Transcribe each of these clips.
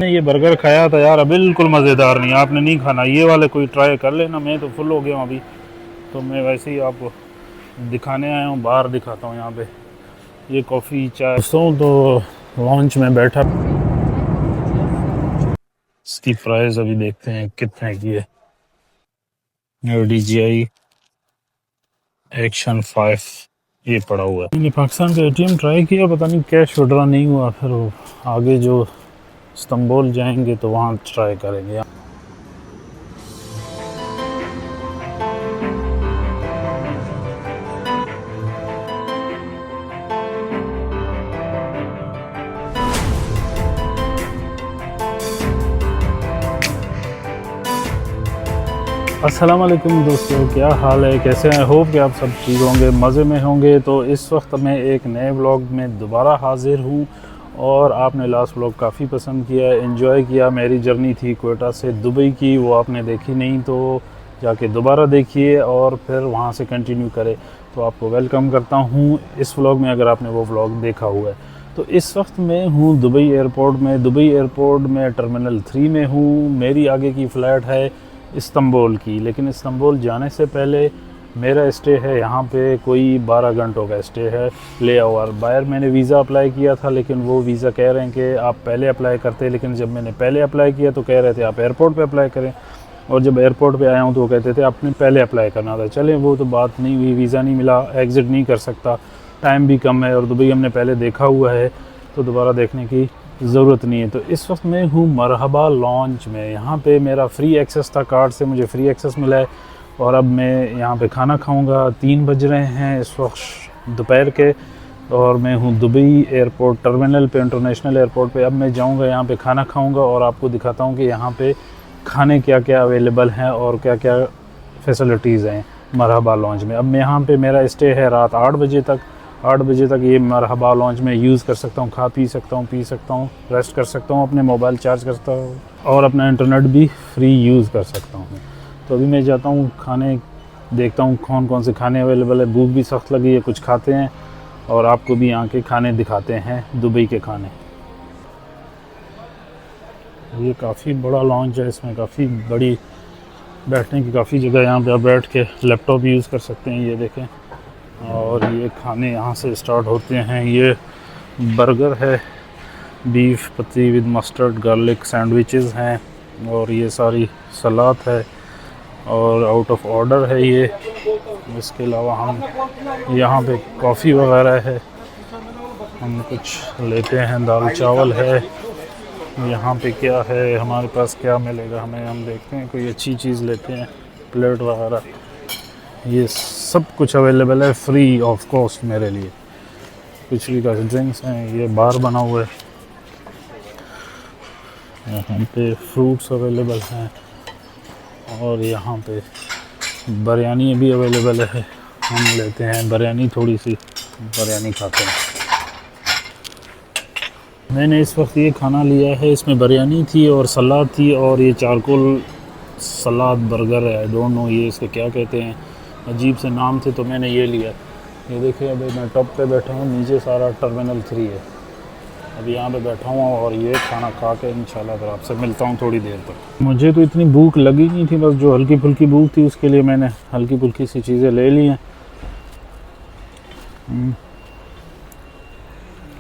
मैंने ये बर्गर खाया था यार, बिल्कुल मज़ेदार नहीं। आपने नहीं खाना, ये वाले कोई ट्राई कर लेना। मैं तो फुल हो गया हूँ अभी, तो मैं वैसे ही आपको दिखाने आया हूँ। बाहर दिखाता हूँ यहाँ पे ये कॉफ़ी चाय। दोस्तों तो लॉन्च में बैठा, इसकी प्राइस अभी देखते हैं कितने की है। DJI एक्शन 5 ये पड़ा हुआ है। मैंने पाकिस्तान का ATM ट्राई किया, पता नहीं कैश विड्रॉ नहीं हुआ। फिर वो आगे जो इस्तांबुल जाएंगे तो वहाँ ट्राई करेंगे। अस्सलाम वालेकुम दोस्तों, क्या हाल है, कैसे हैं? होप कि आप सब ठीक होंगे, मज़े में होंगे। तो इस वक्त मैं एक नए व्लॉग में दोबारा हाज़िर हूँ और आपने लास्ट व्लॉग काफ़ी पसंद किया, एंजॉय किया। मेरी जर्नी थी कोयटा से दुबई की, वो आपने देखी नहीं तो जाके दोबारा देखिए और फिर वहाँ से कंटिन्यू करें। तो आपको वेलकम करता हूँ इस व्लॉग में, अगर आपने वो व्लॉग देखा हुआ है। तो इस वक्त मैं हूँ दुबई एयरपोर्ट में। दुबई एयरपोर्ट में टर्मिनल 3 में हूँ। मेरी आगे की फ़्लाइट है इस्तांबुल की, लेकिन इस्तांबुल जाने से पहले मेरा स्टे है यहाँ पे, कोई 12 घंटों का स्टे है ले ओवर। बाहर मैंने वीज़ा अप्लाई किया था, लेकिन वो वीज़ा कह रहे हैं कि आप पहले अप्लाई करते, लेकिन जब मैंने पहले अप्लाई किया तो कह रहे थे आप एयरपोर्ट पे अप्लाई करें, और जब एयरपोर्ट पे आया हूँ तो वो कहते थे आपने पहले अप्लाई करना था। चलें, वो तो बात नहीं हुई, वीज़ा नहीं मिला, एग्ज़िट नहीं कर सकता, टाइम भी कम है और दुबई हमने पहले देखा हुआ है तो दोबारा देखने की ज़रूरत नहीं है। तो इस वक्त मैं हूँ मरहबा लॉन्च में। यहाँ पे मेरा फ्री एक्सेस था, कार्ड से मुझे फ्री एक्सेस मिला है और अब मैं यहाँ पे खाना खाऊँगा। 3 बज रहे हैं इस वक्त दोपहर के, और मैं हूँ दुबई एयरपोर्ट टर्मिनल पे, इंटरनेशनल एयरपोर्ट पे। अब मैं जाऊँगा यहाँ पे खाना खाऊँगा और आपको दिखाता हूँ कि यहाँ पे खाने क्या क्या अवेलेबल हैं और क्या क्या फैसिलिटीज़ हैं मरहबा लॉन्च में। अब मैं यहाँ पे, मेरा स्टे है रात 8 बजे तक। 8 बजे तक ये मरहबा लॉन्च में यूज़ कर सकता हूँ, खा पी सकता हूँ, पी सकता हूँ, रेस्ट कर सकता हूँ, अपने मोबाइल चार्ज कर सकता हूँ और अपना इंटरनेट भी फ्री यूज़ कर सकता हूँ। तो अभी मैं जाता हूँ खाने, देखता हूँ कौन कौन से खाने अवेलेबल है। भूख भी सख्त लगी है, कुछ खाते हैं और आपको भी यहाँ के खाने दिखाते हैं, दुबई के खाने। ये काफ़ी बड़ा लॉन्च है, इसमें काफ़ी बड़ी बैठने की काफ़ी जगह, यहाँ पे आप बैठ के लैपटॉप यूज़ कर सकते हैं। ये देखें, और ये खाने यहाँ से स्टार्ट होते हैं। ये बर्गर है, बीफ पत्ती विद मस्टर्ड गार्लिक सैंडविचेस हैं, और ये सारी सलाद है और आउट ऑफ ऑर्डर है ये। इसके अलावा हम यहाँ पे कॉफ़ी वगैरह है, हम कुछ लेते हैं, दाल चावल है। यहाँ पे क्या है हमारे पास, क्या मिलेगा हमें, हम देखते हैं, कोई अच्छी चीज़ लेते हैं, प्लेट वगैरह। ये सब कुछ अवेलेबल है फ्री ऑफ कॉस्ट मेरे लिए। कुछ भी का ड्रिंक्स हैं, ये बार बना हुआ है, यहाँ पे फ्रूट्स अवेलेबल हैं और यहाँ पे बिरयानी भी अवेलेबल है। हम लेते हैं बिरयानी, थोड़ी सी बिरयानी खाते हैं। मैंने इस वक्त ये खाना लिया है, इसमें बिरयानी थी और सलाद थी, और ये चारकोल सलाद बर्गर है। आई डोंट नो ये इसके क्या कहते हैं, अजीब से नाम थे, तो मैंने ये लिया। ये देखिए, अभी मैं टॉप पे बैठा हूँ, नीचे सारा टर्मिनल 3 है। अभी यहाँ पे बैठा हूँ और ये खाना खा के इंशाल्लाह फिर आपसे मिलता हूँ थोड़ी देर तक। मुझे तो इतनी भूख लगी नहीं थी, बस जो हल्की फुल्की भूख थी उसके लिए मैंने हल्की फुल्की सी चीज़ें ले ली हैं।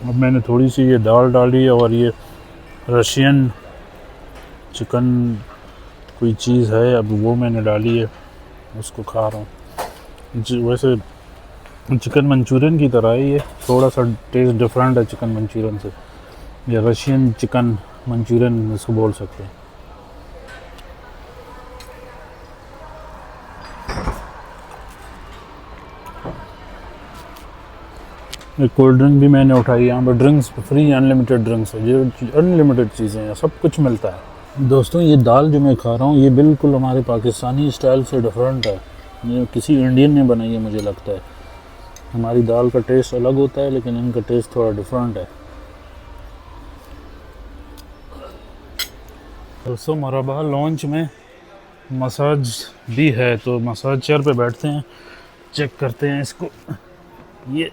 अब मैंने थोड़ी सी ये दाल डाली और ये रशियन चिकन कोई चीज़ है, अब वो मैंने डाली है, उसको खा रहा हूँ। वैसे चिकन मंचूरियन की तरह है, ये थोड़ा सा टेस्ट डिफरेंट है चिकन मंचूरियन से। ये रशियन चिकन मंचूरियन इसको बोल सकते हैं। एक कोल्ड ड्रिंक भी मैंने उठाई। यहाँ पर ड्रिंक्स फ्री, अनलिमिटेड ड्रिंक्स है, ये अनलिमिटेड चीज़ें हैं, सब कुछ मिलता है। दोस्तों ये दाल जो मैं खा रहा हूँ ये बिल्कुल हमारे पाकिस्तानी स्टाइल से डिफरेंट है, ये किसी इंडियन ने बनाई है मुझे लगता है। हमारी दाल का टेस्ट अलग होता है, लेकिन इनका टेस्ट थोड़ा डिफरेंट है। दोस्तों मरहबा लॉन्च में मसाज भी है, तो मसाज चेयर पे बैठते हैं, चेक करते हैं इसको, ये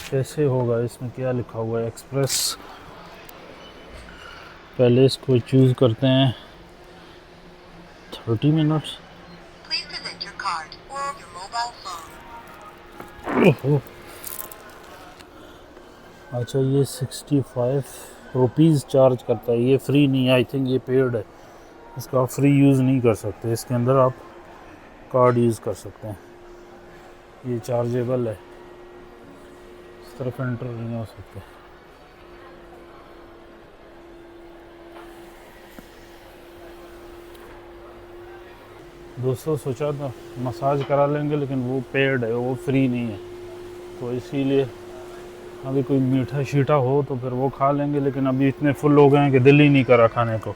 कैसे होगा, इसमें क्या लिखा हुआ है, एक्सप्रेस पहले इसको चूज़ करते हैं 30 मिनट्स। ओहो, अच्छा ये 65 रुपीज़ चार्ज करता है, ये फ्री नहीं है, आई थिंक ये पेड है, इसका आप फ्री यूज़ नहीं कर सकते, इसके अंदर आप कार्ड यूज़ कर सकते हैं, ये चार्जेबल है, इस तरफ एंटर नहीं हो सकते। दोस्तों सोचा था मसाज करा लेंगे, लेकिन वो पेड है, वो फ्री नहीं है, तो इसीलिए अभी कोई मीठा शीठा हो तो फिर वो खा लेंगे, लेकिन अभी इतने फुल हो गए हैं कि दिल ही नहीं करा खाने को।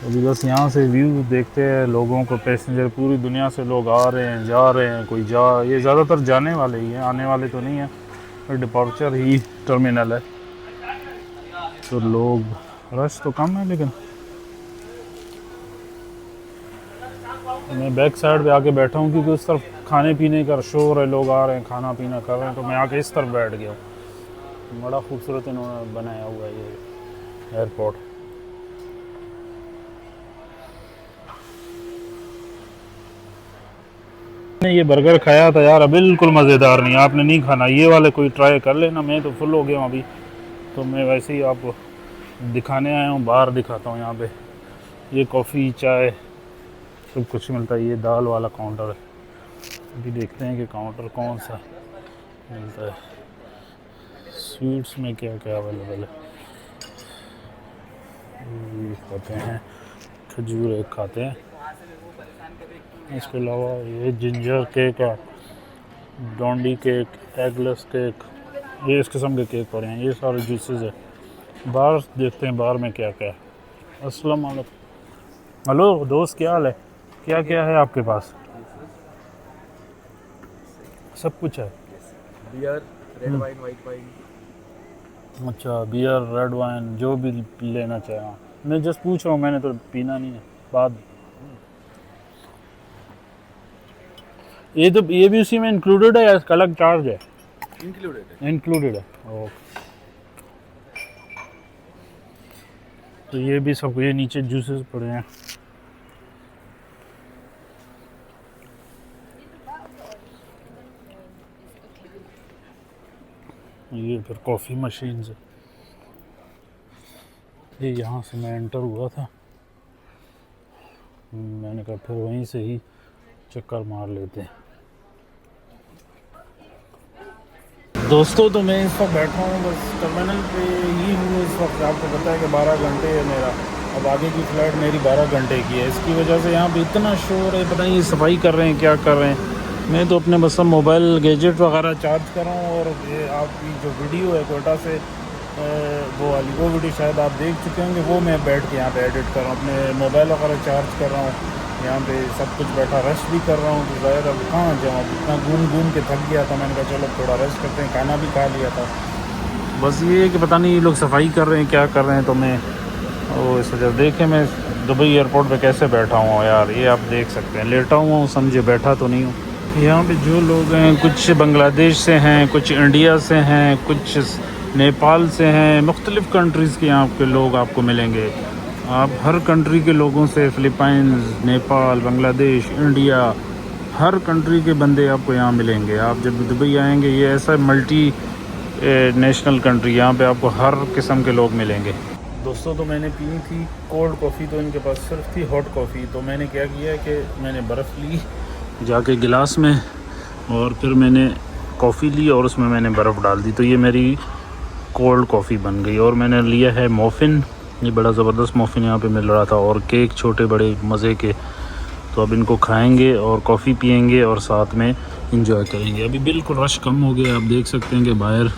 अभी बस यहाँ से व्यू देखते हैं, लोगों को, पैसेंजर पूरी दुनिया से लोग आ रहे हैं, जा रहे हैं, कोई ये ज़्यादातर जाने वाले ही हैं, आने वाले तो नहीं है, डिपार्चर ही टर्मिनल है, तो लोग रश तो कम है। लेकिन मैं बैक साइड पे आके बैठा हूँ क्योंकि उस तरफ खाने पीने का शोर है, लोग आ रहे हैं, खाना पीना कर रहे हैं, तो मैं आके इस तरफ बैठ गया हूँ। बड़ा खूबसूरत इन्होंने बनाया हुआ है ये एयरपोर्ट। ये बर्गर खाया था यार, बिल्कुल मज़ेदार नहीं, आपने नहीं खाना, ये वाले कोई ट्राई कर लेना, मैं तो फुल हो गया हूँ अभी, तो मैं वैसे ही आपको दिखाने आया हूँ, बाहर दिखाता हूँ। यहाँ पे ये कॉफ़ी चाय सब कुछ मिलता है, ये दाल वाला काउंटर है, अभी देखते हैं कि काउंटर कौन सा मिलता है। स्वीट्स में क्या क्या अवेलेबल है, ये खाते हैं, खजूर एक खाते हैं, इसके अलावा ये जिंजर केक है, डोंडी केक, एगलेस केक, ये इस किस्म के केक पड़े हैं, ये सारे जूसेस है। बाहर देखते हैं बाहर में क्या क्या है। अस्सलाम वालेकुम। हेलो दोस्त, क्या हाल है, क्या क्या है आपके पास? सब कुछ है, beer, red wine, white wine. अच्छा बियर, रेड वाइन, जो भी लेना चाहें। मैं जस्ट पूछ रहा हूँ, मैंने तो पीना नहीं है बाद। ये तो ये भी उसी में इंक्लूडेड है या इसका अलग चार्ज है? इंक्लूडेड है, ओके। तो ये भी सब, ये नीचे जूसेस पड़े हैं, ये फिर कॉफ़ी मशीन है। ये यहाँ से मैं एंटर हुआ था, मैंने कहा फिर वहीं से ही चक्कर मार लेते हैं। दोस्तों तो मैं इस वक्त बैठा हूँ बस टर्मिनल पे ही हूँ इस वक्त। आपको पता है कि 12 घंटे है मेरा, अब आगे की फ़्लाइट मेरी 12 घंटे की है, इसकी वजह से यहाँ पे इतना शोर है, पता नहीं सफाई कर रहे हैं क्या कर रहे हैं। मैं तो अपने बस मोबाइल गैजेट वगैरह चार्ज कर रहा हूँ, और ये आपकी जो वीडियो है कोयटा से वो वाली, वो वीडियो शायद आप देख चुके होंगे, वो मैं बैठ के यहाँ पे एडिट कर रहा हूँ, अपने मोबाइल वगैरह चार्ज कर रहा हूँ, यहाँ पे सब कुछ बैठा रश भी कर रहा हूँ। तो ज़ाहिर अब कहाँ जाऊँ, इतना घूम के थक गया था, मैंने कहा चलो थोड़ा रेस्ट करते हैं, खाना भी खा लिया था। बस ये है कि पता नहीं ये लोग सफाई कर रहे हैं क्या कर रहे हैं, तो मैं वो इस वजह देखे मैं दुबई एयरपोर्ट पे कैसे बैठा हूँ यार, ये आप देख सकते हैं, लेटा हुआ हूँ समझे, बैठा तो नहीं हूँ। यहाँ पे जो लोग हैं कुछ बांग्लादेश से हैं, कुछ इंडिया से हैं, कुछ नेपाल से हैं, मुख्तलिफ़ कंट्रीज़ के यहाँ के लोग आपको मिलेंगे। आप हर कंट्री के लोगों से, फ़िलिपाइंस, नेपाल, बांग्लादेश, इंडिया, हर कंट्री के बंदे आपको यहाँ मिलेंगे। आप जब दुबई आएंगे, ये ऐसा मल्टी नेशनल कंट्री, यहाँ पे आपको हर किस्म के लोग मिलेंगे। दोस्तों तो मैंने पी थी कोल्ड कॉफ़ी, तो इनके पास सिर्फ थी हॉट कॉफ़ी, तो मैंने क्या किया है कि मैंने बर्फ़ ली जाके गिलास में, और फिर मैंने कॉफ़ी ली और उसमें मैंने बर्फ़ डाल दी, तो ये मेरी कोल्ड कॉफ़ी बन गई। और मैंने लिया है मॉफ़िन, ये बड़ा ज़बरदस्त मॉफ़िन यहाँ पे मिल रहा था, और केक छोटे बड़े मज़े के, तो अब इनको खाएंगे और कॉफ़ी पियेंगे और साथ में इंजॉय करेंगे। अभी बिल्कुल रश कम हो गया, आप देख सकते हैं कि बाहर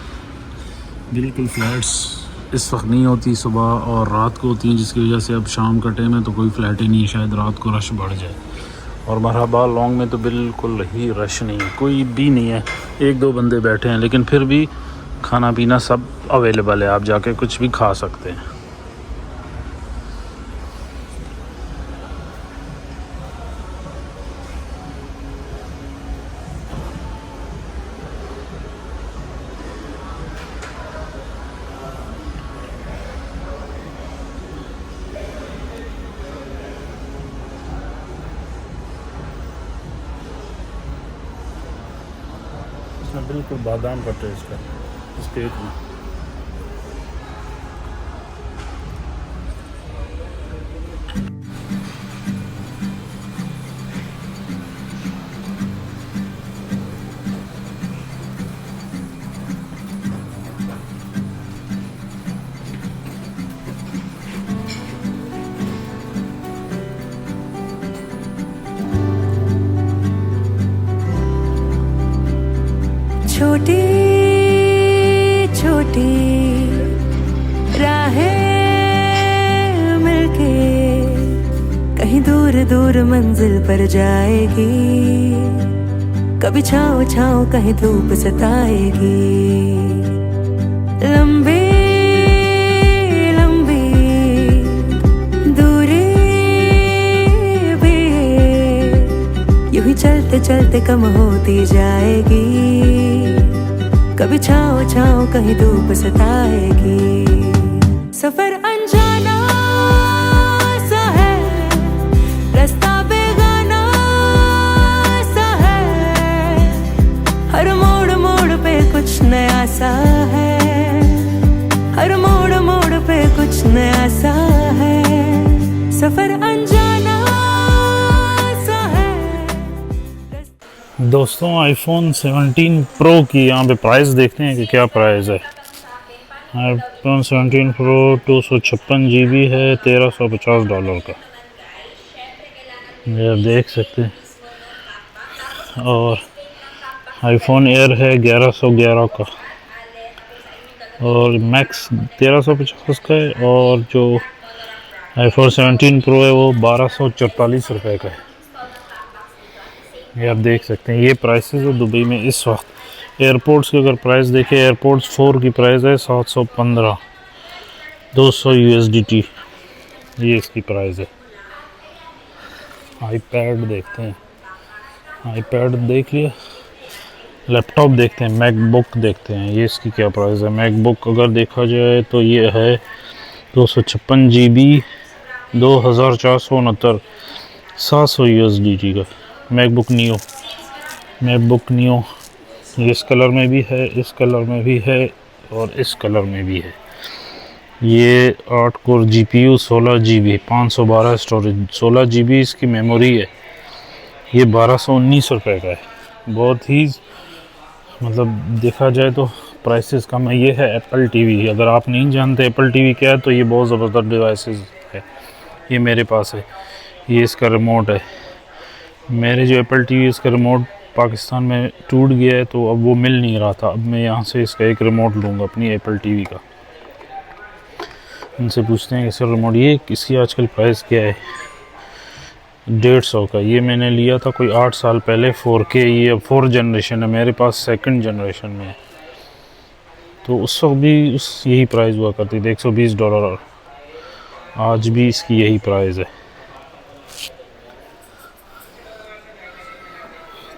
बिल्कुल फ़्लाइट्स इस वक्त नहीं होती, सुबह और रात को होती हैं, जिसकी वजह से अब शाम का टाइम है तो कोई फ़्लाइट ही नहीं है, शायद रात को रश बढ़ जाए। और मरहबा लॉन्ग में तो बिल्कुल ही रश नहीं है, कोई भी नहीं है, एक दो बंदे बैठे हैं, लेकिन फिर भी खाना पीना सब अवेलेबल है, आप जाके कुछ भी खा सकते हैं। बिल्कुल बादाम का टेस्ट है इस केक में। छोटी छोटी राहें मिलके कहीं दूर दूर मंजिल पर जाएगी, कभी छाँव छाँव कहीं धूप सताएगी। लंबी लंबी दूरी भी यूं ही चलते चलते कम होती जाएगी, कभी छाँव छाँव कहीं धूप सताएगी। सफर अनजाना सा है, रास्ता बेगाना सा है, हर मोड़ मोड़ पे कुछ नया सा है, हर मोड़ मोड़ पे कुछ नया सा है। सफर अनजाना सा है। दोस्तों आईफोन 17 प्रो की यहाँ पे प्राइस देखते हैं कि क्या प्राइस है। आईफोन 17 प्रो 256 GB है, $1350 का, ये आप देख सकते हैं। और आईफोन एयर है 1111 का, और मैक्स 1350 का है, और जो आईफोन 17 प्रो है वो 1244 रुपये का है। ये आप देख सकते हैं, ये प्राइसेस है दुबई में इस वक्त। एयरपोर्ट्स की अगर प्राइस देखें, एयरपोर्ट्स 4 की प्राइस है 715, 200 USDT, ये इसकी प्राइस है। आईपैड देखते हैं, आईपैड देख लिया। लैपटॉप देखते हैं, मैकबुक देखते हैं, ये इसकी क्या प्राइस है। मैकबुक अगर देखा जाए तो ये है 256 GB, 2469, 700 USDT का। मैकबुक नियो, मैकबुक नियो ये इस कलर में भी है, इस कलर में भी है, और इस कलर में भी है। ये 8 core GPU, 16 GB, 512 storage, 16 GB इसकी मेमोरी है। ये 1219 रुपये का है। बहुत ही मतलब देखा जाए तो प्राइसेस कम है। ये है एप्पल टीवी। अगर आप नहीं जानते एप्पल टीवी क्या है तो ये बहुत ज़बरदस्त डिवाइसेस है। ये मेरे पास है, ये इसका रिमोट है। मेरे जो एप्पल टीवी इसका रिमोट पाकिस्तान में टूट गया है तो अब वो मिल नहीं रहा था। अब मैं यहाँ से इसका एक रिमोट लूँगा अपनी एप्पल टीवी का। इनसे पूछते हैं इसका रिमोट, ये इसकी आजकल प्राइस क्या है। 150 का। ये मैंने लिया था कोई 8 साल पहले 4K। ये अब 4th जनरेशन है, मेरे पास 2nd जनरेशन में है। तो उस वक्त भी उस यही प्राइस हुआ करती थी, $120। आज भी इसकी यही प्राइस है।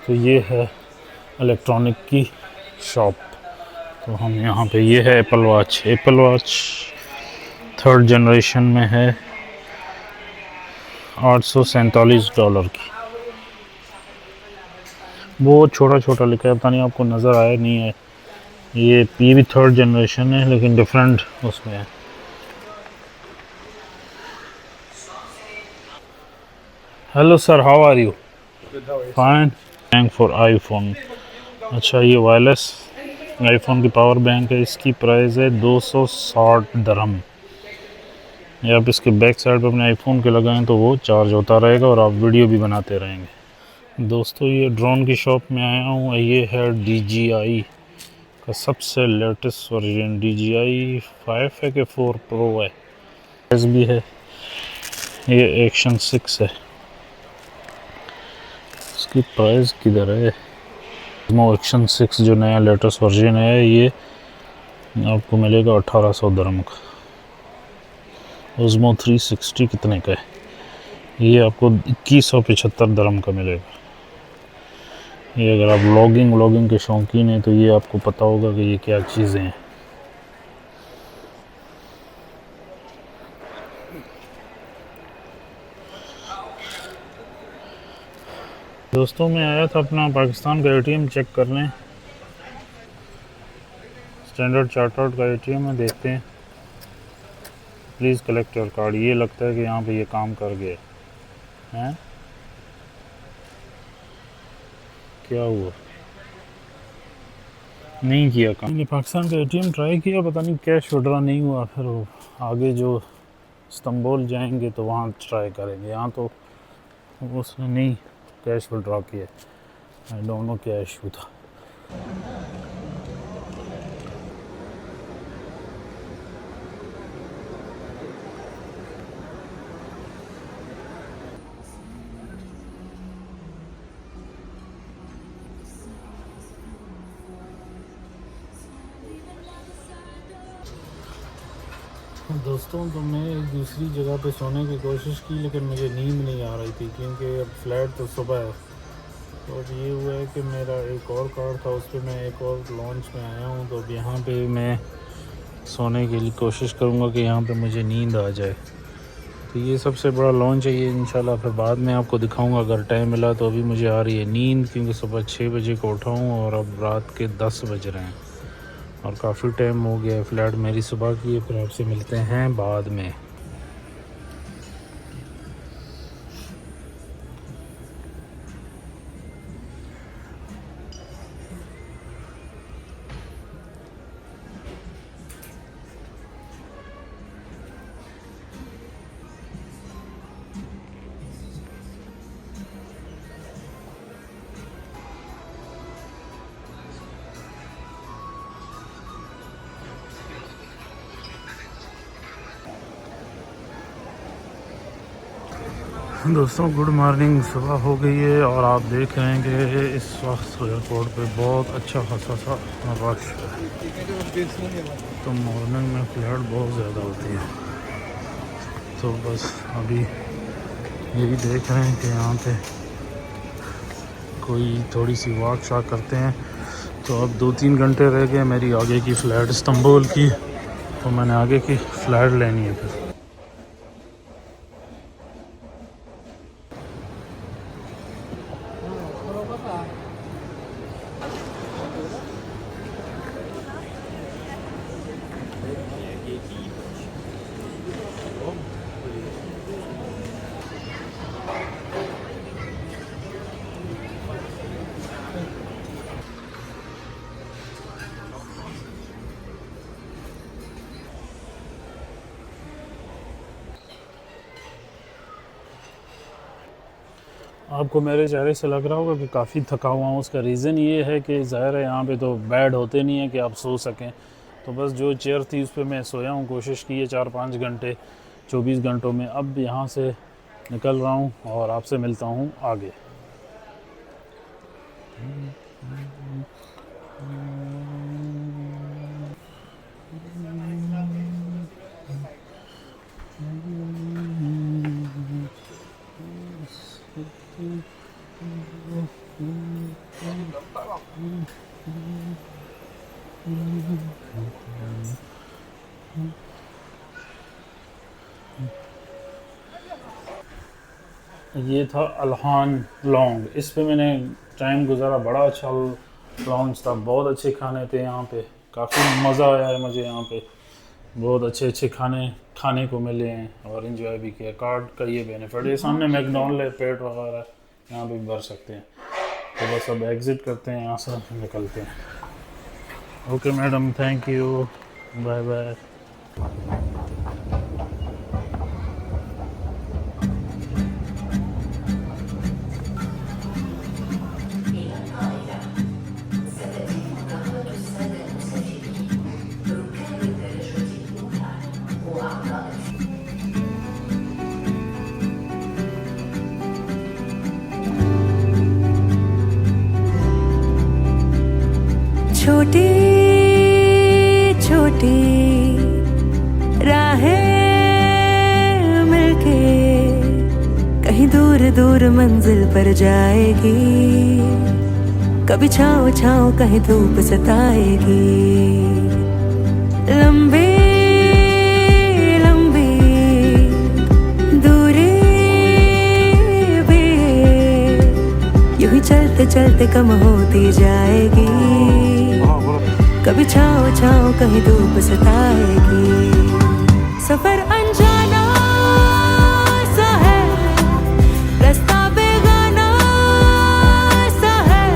तो ये है इलेक्ट्रॉनिक की शॉप। तो हम यहाँ पे, ये है Apple watch. Apple watch 3rd generation में है, $847 की। वो छोटा छोटा लिखा है, पता नहीं आपको नज़र आया नहीं है। ये भी 3rd जनरेशन है लेकिन डिफरेंट उसमें है। Hello sir, how are you? Fine, bank for iPhone. अच्छा, ये वायरलेस आईफोन की पावर बैंक है। इसकी प्राइस है 260 दिरहम। ये आप इसके बैक साइड पे अपने आईफोन के लगाएं तो वो चार्ज होता रहेगा और आप वीडियो भी बनाते रहेंगे। दोस्तों ये ड्रोन की शॉप में आया हूँ। ये है DJI का सबसे लेटेस्ट वर्जन, DJI 5 है कि 4 Pro है। प्राइस भी है, ये एक्शन 6 है। इसकी प्राइस किधर है? एक्शन 6 जो नया लेटेस्ट वर्जन है ये आपको मिलेगा 1800 दिरहम का। ओज़मो 360 कितने का है? ये आपको 2175 दिरहम का मिलेगा। ये अगर आप व्लॉगिंग के शौकीन हैं तो ये आपको पता होगा कि ये क्या चीज़ें हैं। दोस्तों मैं आया था अपना पाकिस्तान का ATM चेक करने, स्टैंडर्ड चार्टर्ड का एटीएम है, देखते हैं। Please collect your card. ये लगता है कि यहाँ पे ये काम कर गए हैं। क्या हुआ? नहीं किया काम। मैंने पाकिस्तान का एटीएम ट्राई किया, पता नहीं कैश विड्रॉ नहीं हुआ। फिर वो आगे जो इस्तांबुल जाएंगे तो वहाँ ट्राई करेंगे। यहाँ तो उसने नहीं कैश विड्रॉ किया। आई डोंट नो क्या इशू था। दोस्तों, तो मैं एक दूसरी जगह पे सोने की कोशिश की, लेकिन मुझे नींद नहीं आ रही थी, क्योंकि अब फ्लैट तो सुबह है। तो अब ये हुआ है कि मेरा एक और कार्ड था, उस पर मैं एक और लॉन्च में आया हूँ। तो अब यहाँ पे मैं सोने के लिए कोशिश करूँगा कि यहाँ पे मुझे नींद आ जाए। तो ये सबसे बड़ा लॉन्च है, ये इंशाल्लाह फिर बाद में आपको दिखाऊँगा अगर टाइम मिला तो। अभी मुझे आ रही है नींद, क्योंकि सुबह 6 बजे को उठा हूँ और अब रात के 10 बज रहे हैं और काफ़ी टाइम हो गया है। फ़्लाइट मेरी सुबह की है। फिर आपसे मिलते हैं बाद में। दोस्तों, गुड मॉर्निंग। सुबह हो गई है और आप देख रहे हैं कि इस वक्त एयरपोर्ट पे बहुत अच्छा खासा सा रश है। तो मॉर्निंग में फ्लाइट बहुत ज़्यादा होती है। तो बस अभी यही देख रहे हैं कि यहाँ पे कोई थोड़ी सी वॉक शॉक करते हैं। तो अब 2-3 घंटे रह गए मेरी आगे की फ़्लाइट इस्तांबुल की। तो मैंने आगे की फ़्लाइट लेनी है फिर। आपको मेरे चेहरे से लग रहा होगा कि काफ़ी थका हुआ हूँ। उसका रीज़न ये है कि ज़ाहिर है यहाँ पे तो बेड होते नहीं है कि आप सो सकें। तो बस जो चेयर थी उस पर मैं सोया हूँ। कोशिश की है 4-5 घंटे 24 घंटों में। अब यहाँ से निकल रहा हूँ और आपसे मिलता हूँ आगे। ये था अल्हान लॉन्ग। इस पे मैंने टाइम गुजारा। बड़ा अच्छा लॉन्च था, बहुत अच्छे खाने थे यहाँ पे। काफ़ी मज़ा आया है मुझे यहाँ पे। बहुत अच्छे खाने खाने को मिले हैं और इन्जॉय भी किया। कार्ड का ये बेनिफिट है। सामने मैकडॉनल्ड है, पेट वगैरह यहाँ पे भी भर सकते हैं। तो बस अब एग्ज़िट करते हैं, यहाँ से निकलते हैं। Okay madam, thank you, bye bye. छोटी छोटी राहें मिलके कहीं दूर दूर मंजिल पर जाएगी। कभी छाँव छाँव कहीं धूप सताएगी। लंबी लंबी दूरी भी यूं ही चलते चलते कम होती जाएगी। कभी छाँव छाँव कहीं धूप सताएगी। सफर अनजाना सा है, रास्ता बेगाना सा है,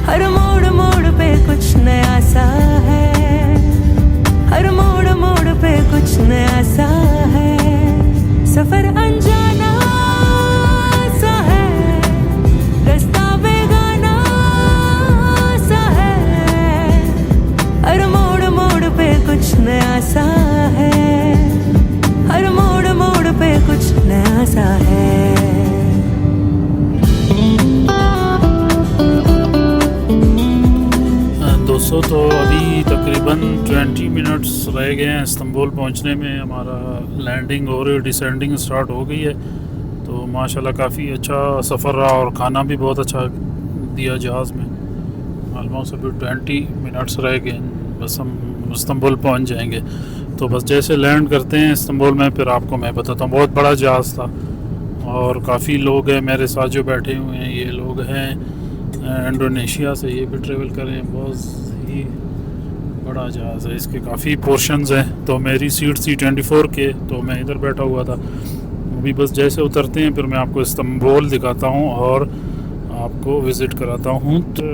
हर मोड़ मोड़ पे कुछ नया सा है, हर मोड़ मोड़ पे कुछ नया सा है। सफर अनजाना सा है, रास्ता बेगाना सा है, हर मोड़ मोड़ पे कुछ नया सा है, हर मोड़ मोड़ पे कुछ नया सा है। दोस्तों तो अभी तकरीबन 20 मिनट्स रह गए हैं इस्तांबुल पहुंचने में। हमारा लैंडिंग हो रही है, डिसेंडिंग स्टार्ट हो गई है। तो माशाल्लाह काफ़ी अच्छा सफ़र रहा और खाना भी बहुत अच्छा दिया जहाज़ में। ऑलमोस्ट अभी 20 मिनट्स रह गए, बस हम इस्तांबुल पहुंच जाएंगे। तो बस जैसे लैंड करते हैं इस्तांबुल में फिर आपको मैं बताता हूँ। बहुत बड़ा जहाज़ था और काफ़ी लोग हैं मेरे साथ जो बैठे हुए हैं। ये लोग हैं इंडोनेशिया से, ये भी ट्रेवल कर रहे हैं। बहुत ही बड़ा जहाज़ है, इसके काफ़ी पोर्शंस हैं। तो मेरी सीट थी 24 के, तो मैं इधर बैठा हुआ था। अभी बस जैसे उतरते हैं फिर मैं आपको इस्तांबुल दिखाता हूँ और आपको विज़िट कराता हूँ। तो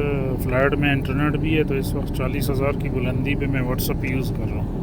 फ्लाइट में इंटरनेट भी है, तो इस वक्त 40,000 की बुलंदी पे मैं व्हाट्सअप यूज़ कर रहा हूँ।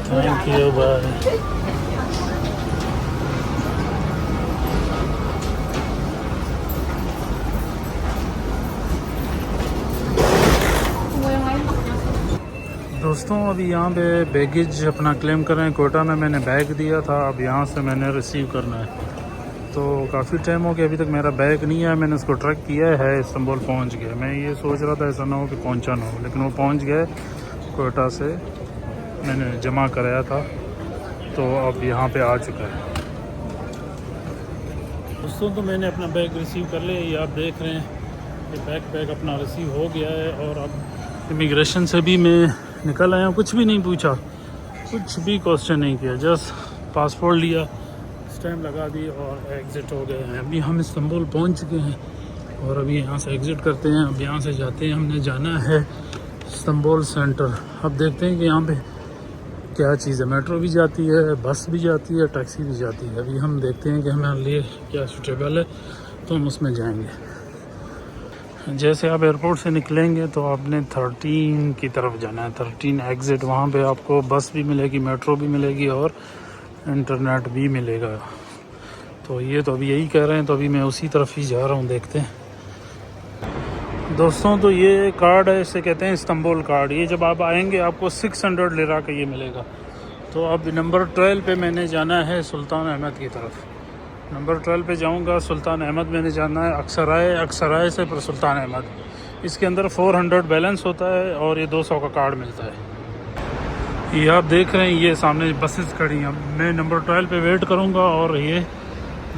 Thank you, bye. दोस्तों अभी यहाँ पे बैगेज अपना क्लेम कर रहे हैं। कोटा में मैंने बैग दिया था, अब यहाँ से मैंने रिसीव करना है। तो काफ़ी टाइम हो गया, अभी तक मेरा बैग नहीं आया। मैंने उसको ट्रैक किया है, इस्तांबुल पहुँच गया। मैं ये सोच रहा था ऐसा ना हो कि पहुँचा ना हो, लेकिन वो पहुँच गए। कोटा से मैंने जमा कराया था, तो अब यहाँ पे आ चुका है। दोस्तों तो मैंने अपना बैग रिसीव कर लिया। ये आप देख रहे हैं कि बैग अपना रिसीव हो गया है। और अब इमिग्रेशन से भी मैं निकल आया हूँ। कुछ भी नहीं पूछा, कुछ भी क्वेश्चन नहीं किया, जस्ट पासपोर्ट लिया, स्टैम्प लगा दी और एग्ज़िट हो गए हैं। अभी हम इस्तांबुल पहुँच चुके हैं और अभी यहाँ से एग्ज़िट करते हैं। अब यहाँ से जाते हैं, हमने जाना है इस्तांबुल सेंटर। अब देखते हैं कि यहाँ पे क्या चीज़ है। मेट्रो भी जाती है, बस भी जाती है, टैक्सी भी जाती है। अभी हम देखते हैं कि हमारे लिए क्या सूटेबल है, तो हम उसमें जाएंगे। जैसे आप एयरपोर्ट से निकलेंगे तो आपने 13 की तरफ जाना है। 13 एग्ज़िट, वहाँ पे आपको बस भी मिलेगी, मेट्रो भी मिलेगी और इंटरनेट भी मिलेगा। तो ये तो अभी यही कह रहे हैं, तो अभी मैं उसी तरफ ही जा रहा हूँ, देखते हैं। दोस्तों तो ये कार्ड है, इसे कहते हैं इस्तांबुल कार्ड। ये जब आप आएंगे आपको 600 लिरा का ये मिलेगा। तो अब नंबर 12 पे मैंने जाना है सुल्तान अहमद की तरफ। नंबर 12 पे जाऊंगा, सुल्तान अहमद मैंने जाना है। अक्सराय से पर सुल्तान अहमद। इसके अंदर 400 बैलेंस होता है और ये 200 का कार्ड मिलता है। ये आप देख रहे हैं, ये सामने बसेस खड़ी हैं। मैं नंबर 12 पे वेट करूँगा और ये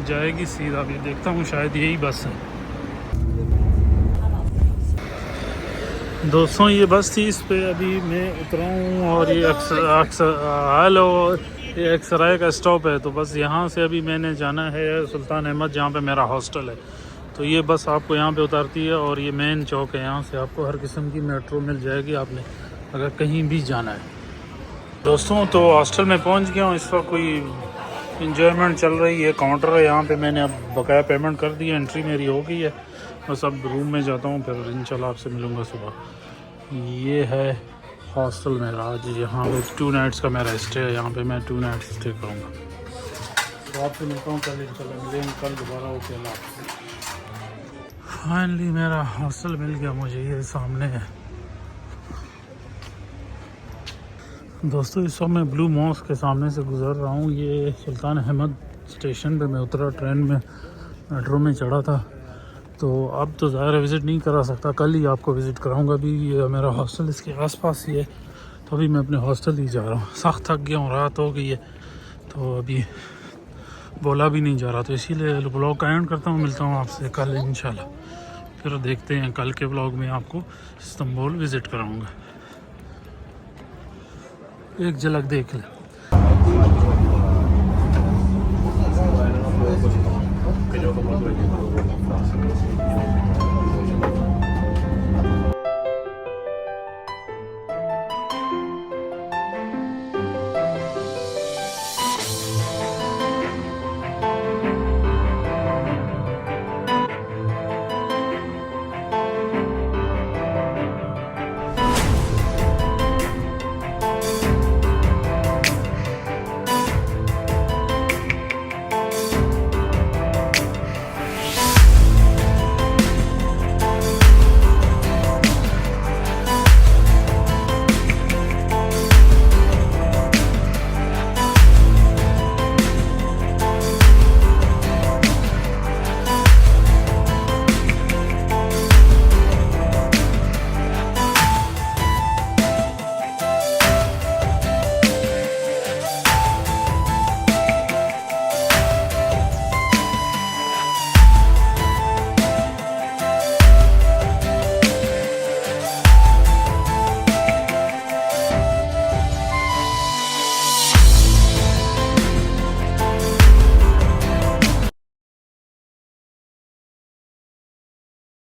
जाएगी सीधा। भी देखता हूँ, शायद यही बस है। दोस्तों ये बस थी, इस पे अभी मैं उतरा हूँ और ये ये अक्सराय का स्टॉप है। तो बस यहाँ से अभी मैंने जाना है सुल्तान अहमद, जहाँ पे मेरा हॉस्टल है। तो ये बस आपको यहाँ पे उतारती है और ये मेन चौक है। यहाँ से आपको हर किस्म की मेट्रो मिल जाएगी, आपने अगर कहीं भी जाना है। दोस्तों तो हॉस्टल में पहुँच गया हूँ। इस वक्त कोई इंजॉयमेंट चल रही है, काउंटर है यहाँ पे। मैंने अब बकाया पेमेंट कर दी है, एंट्री मेरी हो गई है। बस अब रूम में जाता हूँ, फिर इंशाल्लाह आपसे मिलूँगा सुबह। ये है हॉस्टल मेरा। आज यहाँ पे 2 नाइट्स का मेरा स्टे है। यहाँ पे मैं 2 नाइट्स स्टे करूँगा। तो आपसे मिलता हूँ कल, इंशाल्लाह मिलेंगे कल दोबारा। ओके, अल्लाह हाफ़िज़। फाइनली मेरा हॉस्टल मिल गया मुझे, ये सामने है। दोस्तों इस वक्त मैं ब्लू मॉस्क के सामने से गुज़र रहा हूँ। ये सुल्तान अहमद स्टेशन पे मैं उतरा, ट्रेन में मेट्रो में चढ़ा था। तो अब तो ज़्यादा विज़िट नहीं करा सकता, कल ही आपको विज़िट कराऊंगा। अभी ये मेरा हॉस्टल इसके आसपास ही है, तो अभी मैं अपने हॉस्टल ही जा रहा हूँ। सख्त थक गया हूँ, रात हो गई है, तो अभी बोला भी नहीं जा रहा, तो इसीलिए ब्लॉग का एंड करता हूँ। मिलता हूँ आपसे कल इंशाल्लाह। फिर देखते हैं, कल के ब्लॉग में आपको इस्तांबुल विज़िट कराऊंगा। एक झलक देख ले।